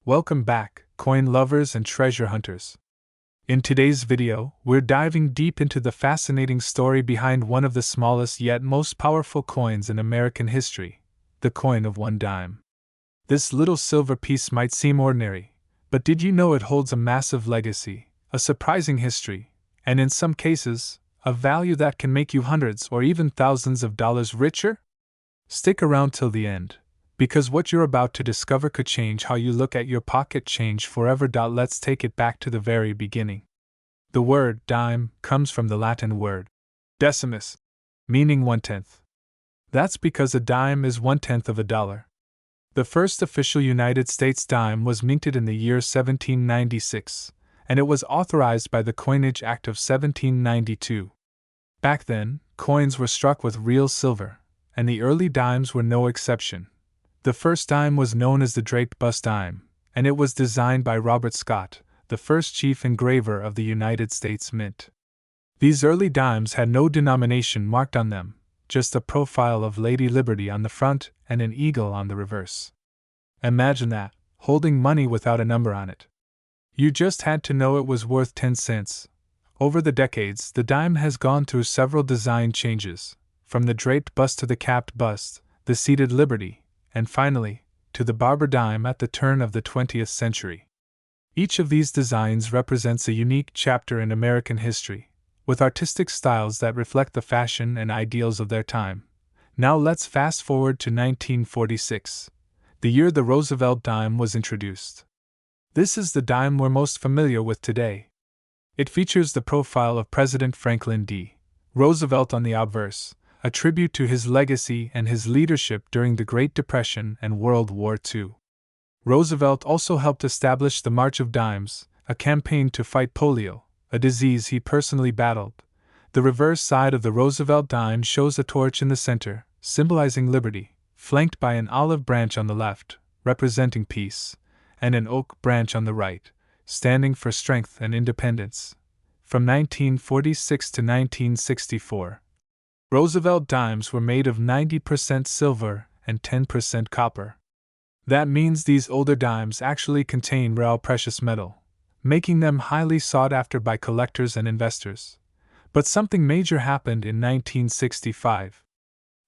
Welcome back, coin lovers and treasure hunters. In today's video, we're diving deep into the fascinating story behind one of the smallest yet most powerful coins in American history, the coin of 1 dime. This little silver piece might seem ordinary, but did you know it holds a massive legacy, a surprising history, and in some cases, a value that can make you hundreds or even thousands of dollars richer? Stick around till the end, because what you're about to discover could change how you look at your pocket change forever. Let's take it back to the very beginning. The word dime comes from the Latin word decimus, meaning 1/10. That's because a dime is 1/10 of a dollar. The first official United States dime was minted in the year 1796, and it was authorized by the Coinage Act of 1792. Back then, coins were struck with real silver, and the early dimes were no exception. The first dime was known as the draped bust dime, and it was designed by Robert Scott, the first chief engraver of the United States Mint. These early dimes had no denomination marked on them, just a profile of Lady Liberty on the front and an eagle on the reverse. Imagine that, holding money without a number on it. You just had to know it was worth 10 cents. Over the decades, the dime has gone through several design changes, from the draped bust to the capped bust, the seated Liberty, and finally, to the barber dime at the turn of the 20th century. Each of these designs represents a unique chapter in American history, with artistic styles that reflect the fashion and ideals of their time. Now let's fast forward to 1946, the year the Roosevelt dime was introduced. This is the dime we're most familiar with today. It features the profile of President Franklin D. Roosevelt on the obverse, a tribute to his legacy and his leadership during the Great Depression and World War II. Roosevelt also helped establish the March of Dimes, a campaign to fight polio, a disease he personally battled. The reverse side of the Roosevelt dime shows a torch in the center, symbolizing liberty, flanked by an olive branch on the left, representing peace, and an oak branch on the right, standing for strength and independence. From 1946 to 1964, Roosevelt dimes were made of 90% silver and 10% copper. That means these older dimes actually contain rare precious metal, making them highly sought after by collectors and investors. But something major happened in 1965.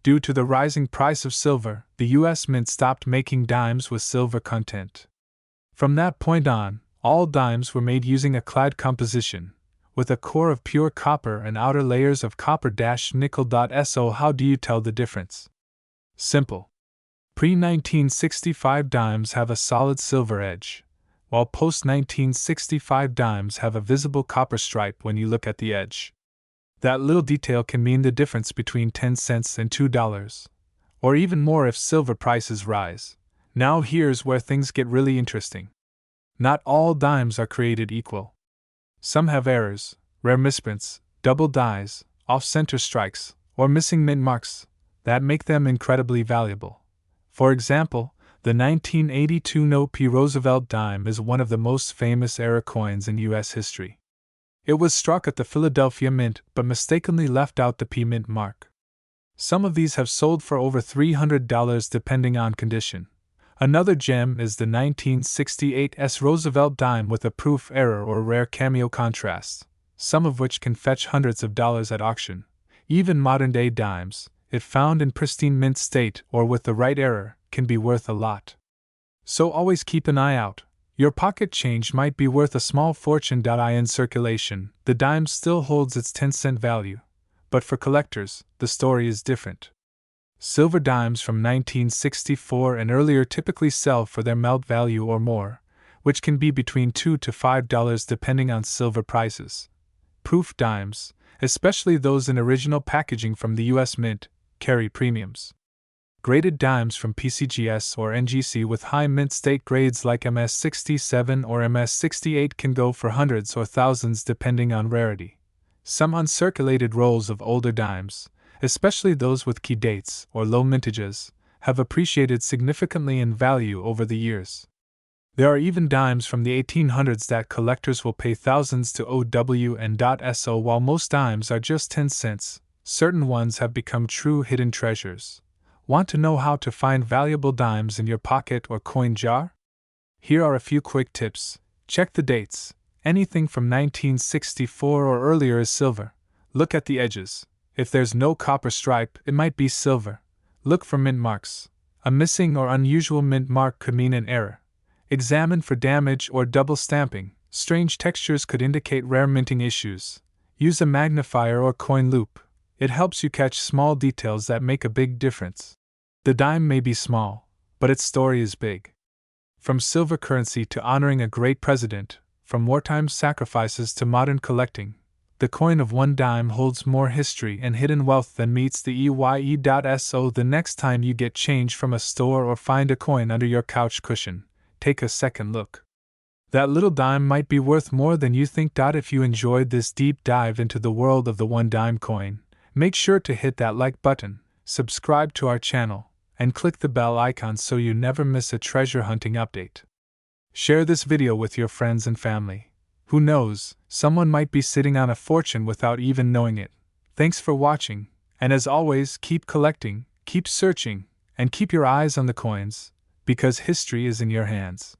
Due to the rising price of silver, the U.S. Mint stopped making dimes with silver content. From that point on, all dimes were made using a clad composition, with a core of pure copper and outer layers of copper-nickel. So how do you tell the difference? Simple. Pre-1965 dimes have a solid silver edge, while post-1965 dimes have a visible copper stripe when you look at the edge. That little detail can mean the difference between 10 cents and $2, or even more if silver prices rise. Now here's where things get really interesting. Not all dimes are created equal. Some have errors, rare misprints, double dies, off-center strikes, or missing mint marks that make them incredibly valuable. For example, the 1982 No. P. Roosevelt dime is one of the most famous error coins in U.S. history. It was struck at the Philadelphia Mint but mistakenly left out the P mint mark. Some of these have sold for over $300 depending on condition. Another gem is the 1968 Roosevelt dime with a proof error or rare cameo contrast, some of which can fetch hundreds of dollars at auction. Even modern-day dimes, if found in pristine mint state or with the right error, can be worth a lot. So always keep an eye out. Your pocket change might be worth a small fortune. In circulation, the dime still holds its 10-cent value, but for collectors, the story is different. Silver dimes from 1964 and earlier typically sell for their melt value or more, which can be between $2 to $5 depending on silver prices. Proof dimes, especially those in original packaging from the U.S. Mint, carry premiums. Graded dimes from PCGS or NGC with high mint state grades like MS67 or MS68 can go for hundreds or thousands depending on rarity. Some uncirculated rolls of older dimes, especially those with key dates or low mintages, have appreciated significantly in value over the years. There are even dimes from the 1800s that collectors will pay thousands to OW&.so. While most dimes are just 10 cents, certain ones have become true hidden treasures. Want to know how to find valuable dimes in your pocket or coin jar? Here are a few quick tips. Check the dates. Anything from 1964 or earlier is silver. Look at the edges. If there's no copper stripe, it might be silver. Look for mint marks. A missing or unusual mint mark could mean an error. Examine for damage or double stamping. Strange textures could indicate rare minting issues. Use a magnifier or coin loupe. It helps you catch small details that make a big difference. The dime may be small, but its story is big. From silver currency to honoring a great president, from wartime sacrifices to modern collecting, the coin of 1 dime holds more history and hidden wealth than meets the EYE.so. The next time you get change from a store or find a coin under your couch cushion, take a second look. That little dime might be worth more than you think. If you enjoyed this deep dive into the world of the 1 dime coin, make sure to hit that like button, subscribe to our channel, and click the bell icon so you never miss a treasure hunting update. Share this video with your friends and family. Who knows, someone might be sitting on a fortune without even knowing it. Thanks for watching, and as always, keep collecting, keep searching, and keep your eyes on the coins, because history is in your hands.